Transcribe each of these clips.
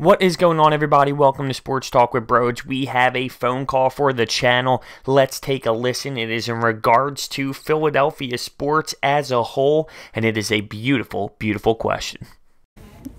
What is going on, everybody? Welcome to Sports Talk with Brodes. We have a phone call for the channel. Let's take a listen. It is in regards to Philadelphia sports as a whole, and it is a beautiful, beautiful question.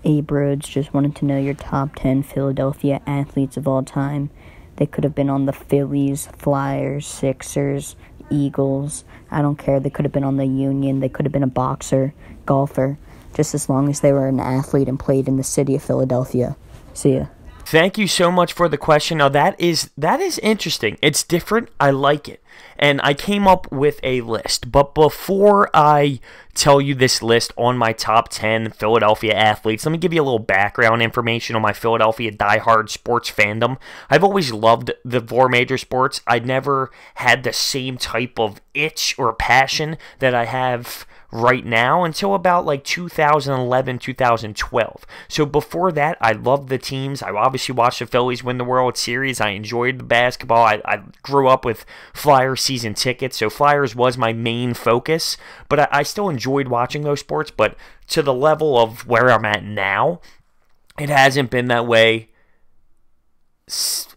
Hey, Brodes, just wanted to know your top 10 Philadelphia athletes of all time. They could have been on the Phillies, Flyers, Sixers, Eagles. I don't care. They could have been on the Union. They could have been a boxer, golfer, just as long as they were an athlete and played in the city of Philadelphia. See ya. Thank you so much for the question. Now, that is interesting. It's different. I like it. And I came up with a list. But before I tell you this list on my top 10 Philadelphia athletes, let me give you a little background information on my Philadelphia diehard sports fandom. I've always loved the four major sports. I never had the same type of itch or passion that I have right now until about like 2011, 2012. So before that, I loved the teams. I obviously watched the Phillies win the World Series. I enjoyed the basketball. I grew up with Flyers season tickets, so Flyers was my main focus, but I still enjoyed watching those sports. But to the level of where I'm at now, it hasn't been that way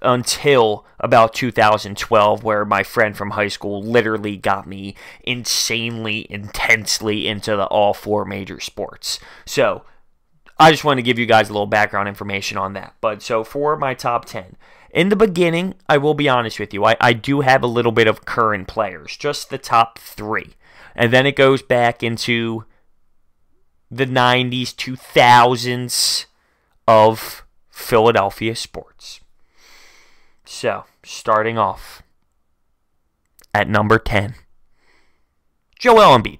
until about 2012, where my friend from high school literally got me insanely, intensely into all four major sports. So I just want to give you guys a little background information on that. But so for my top 10, in the beginning, I will be honest with you, I do have a little bit of current players, just the top three. And then it goes back into the 90s, 2000s of Philadelphia sports. So, starting off at number 10, Joel Embiid.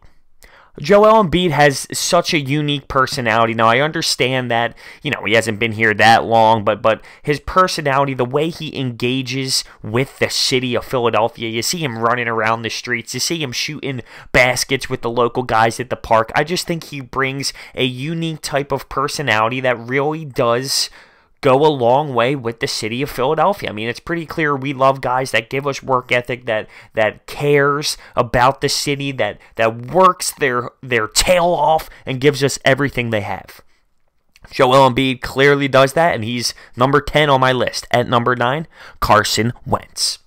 Joel Embiid has such a unique personality. Now, I understand that, he hasn't been here that long, but his personality, the way he engages with the city of Philadelphia, you see him running around the streets, you see him shooting baskets with the local guys at the park. I just think he brings a unique type of personality that really does go a long way with the city of Philadelphia. I mean, it's pretty clear we love guys that give us work ethic, that cares about the city, that works their tail off and gives us everything they have. Joel Embiid clearly does that, and he's number 10 on my list. At number 9, Carson Wentz.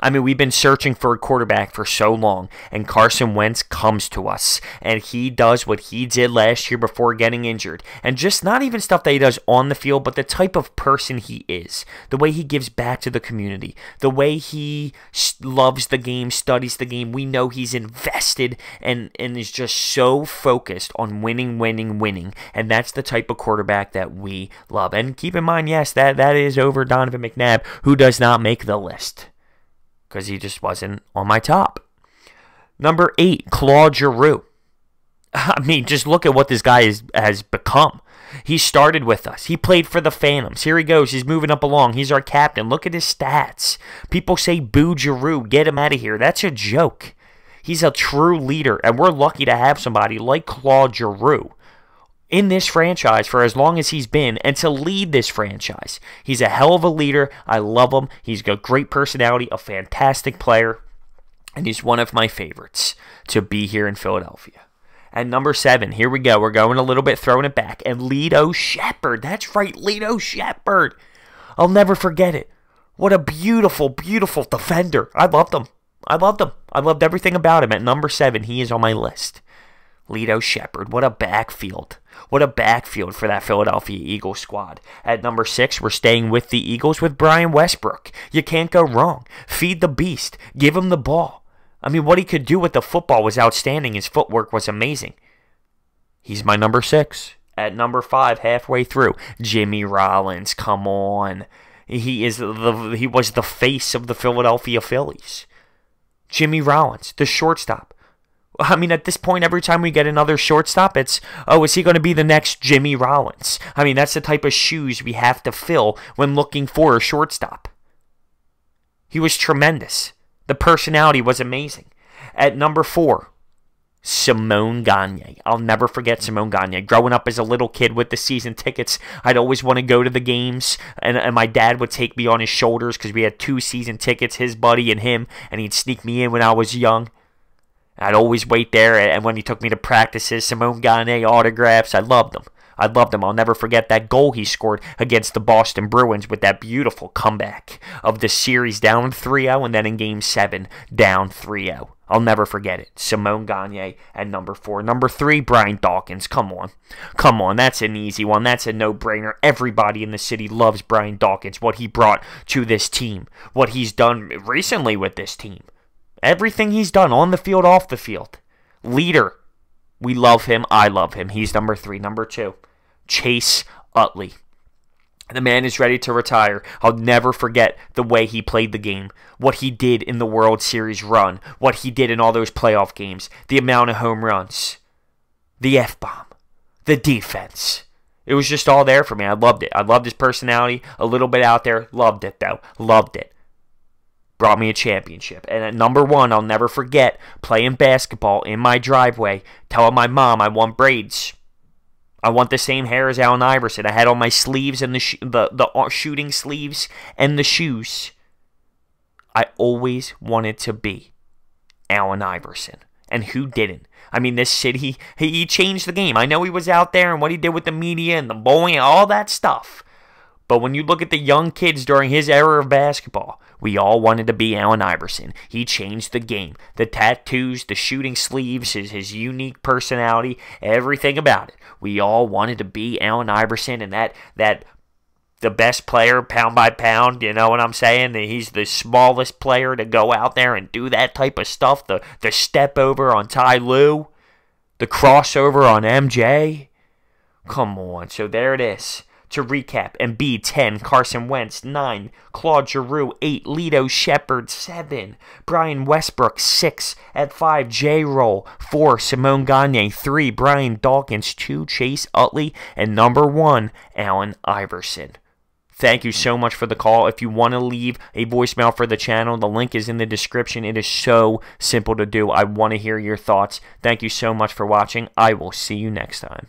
I mean, we've been searching for a quarterback for so long, and Carson Wentz comes to us, and he does what he did last year before getting injured. And just not even stuff that he does on the field, but the type of person he is, the way he gives back to the community, the way he loves the game, studies the game. We know he's invested and is just so focused on winning, and that's the type of quarterback that we love. And keep in mind, yes, that is over Donovan McNabb, who does not make the list, because he just wasn't on my top. Number 8, Claude Giroux. I mean, just look at what this guy has become. He started with us. He played for the Phantoms. Here he goes. He's moving up along. He's our captain. Look at his stats. People say, boo Giroux. Get him out of here. That's a joke. He's a true leader, and we're lucky to have somebody like Claude Giroux in this franchise for as long as he's been, and to lead this franchise. He's a hell of a leader. I love him. He's got great personality, a fantastic player, and he's one of my favorites to be here in Philadelphia. At number 7, here we go. We're going a little bit, throwing it back. And Lito Sheppard. That's right, Lito Sheppard. I'll never forget it. What a beautiful, beautiful defender. I loved him. I loved everything about him. At number 7, he is on my list. Lito Sheppard. What a backfield. What a backfield for that Philadelphia Eagles squad. At number 6, we're staying with the Eagles with Brian Westbrook. You can't go wrong. Feed the beast. Give him the ball. I mean, what he could do with the football was outstanding. His footwork was amazing. He's my number 6. At number 5, halfway through, Jimmy Rollins. Come on. He was the face of the Philadelphia Phillies. Jimmy Rollins, the shortstop. I mean, at this point, every time we get another shortstop, it's, oh, is he going to be the next Jimmy Rollins? I mean, that's the type of shoes we have to fill when looking for a shortstop. He was tremendous. The personality was amazing. At number 4, Simone Gagne. I'll never forget Simone Gagne. Growing up as a little kid with the season tickets, I'd always want to go to the games, and my dad would take me on his shoulders because we had 2 season tickets, his buddy and him, and he'd sneak me in when I was young. I'd always wait there, and when he took me to practices, Simone Gagne autographs, I loved them. I loved him. I'll never forget that goal he scored against the Boston Bruins with that beautiful comeback of the series down 3-0 and then in Game 7 down 3-0. I'll never forget it. Simone Gagne at number 4. Number 3, Brian Dawkins. Come on. Come on. That's an easy one. That's a no-brainer. Everybody in the city loves Brian Dawkins, what he brought to this team, what he's done recently with this team. Everything he's done on the field, off the field. Leader. We love him. I love him. He's number 3. Number 2, Chase Utley. The man is ready to retire. I'll never forget the way he played the game, what he did in the World Series run, what he did in all those playoff games, the amount of home runs, the F-bomb, the defense. It was just all there for me. I loved it. I loved his personality, a little bit out there. Loved it, though. Loved it. Brought me a championship. And at number 1, I'll never forget playing basketball in my driveway, telling my mom I want braids. I want the same hair as Allen Iverson. I had on my sleeves and the shooting sleeves and the shoes. I always wanted to be Allen Iverson. And who didn't? I mean, this city, he changed the game. I know he was out there and what he did with the media and the bowling and all that stuff. But when you look at the young kids during his era of basketball, we all wanted to be Allen Iverson. He changed the game. The tattoos, the shooting sleeves, his unique personality, everything about it. We all wanted to be Allen Iverson, and that the best player pound by pound, you know what I'm saying? He's the smallest player to go out there and do that type of stuff. The step over on Ty Lue, the crossover on MJ. Come on. So there it is. To recap, Embiid 10, Carson Wentz 9, Claude Giroux 8, Lito Shepherd 7, Brian Westbrook 6, at 5, J-Roll 4, Simone Gagne 3, Brian Dawkins 2, Chase Utley, and number 1, Allen Iverson. Thank you so much for the call. If you want to leave a voicemail for the channel, the link is in the description. It is so simple to do. I want to hear your thoughts. Thank you so much for watching. I will see you next time.